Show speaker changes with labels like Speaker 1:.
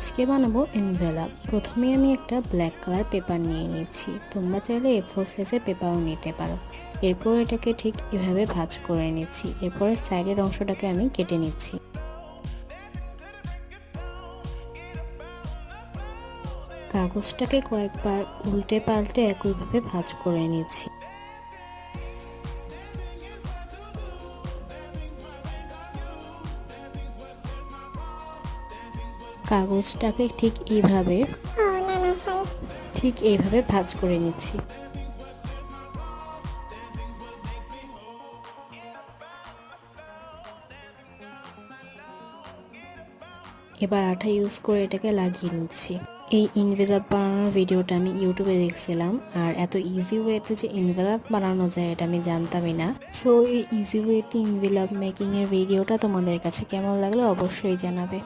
Speaker 1: আজকে বানাবো এনভেলাপ। প্রথমে আমি একটা ব্ল্যাক কালার পেপার নিয়ে নিচ্ছি, তোমরা চাইলে A4 সাইজের পেপারও নিতে পারো। এরপর এটাকে ঠিক এভাবে ভাঁজ করে নিচ্ছি। এরপরে সাইডের অংশটাকে আমি কেটে নিচ্ছি। কাগজটাকে কয়েকবার উল্টে পাল্টে একইভাবে ভাঁজ করে নিচ্ছি। কাগজটাকে ঠিক এইভাবে ভাঁজ করে নিচ্ছি। এবার আঠা ইউজ করে এটাকে লাগিয়ে নিচ্ছি। এই এনভেলাপ বানানোর ভিডিওটা আমি ইউটিউবে দেখছিলাম, আর এত ইজি ওয়েতে যে এনভেলাপ বানানো যায় এটা আমি জানতামই না। সো এই ইজি ওয়েতে এনভেলাপ মেকিং এর ভিডিওটা তোমাদের কাছে কেমন লাগলো অবশ্যই জানাবে।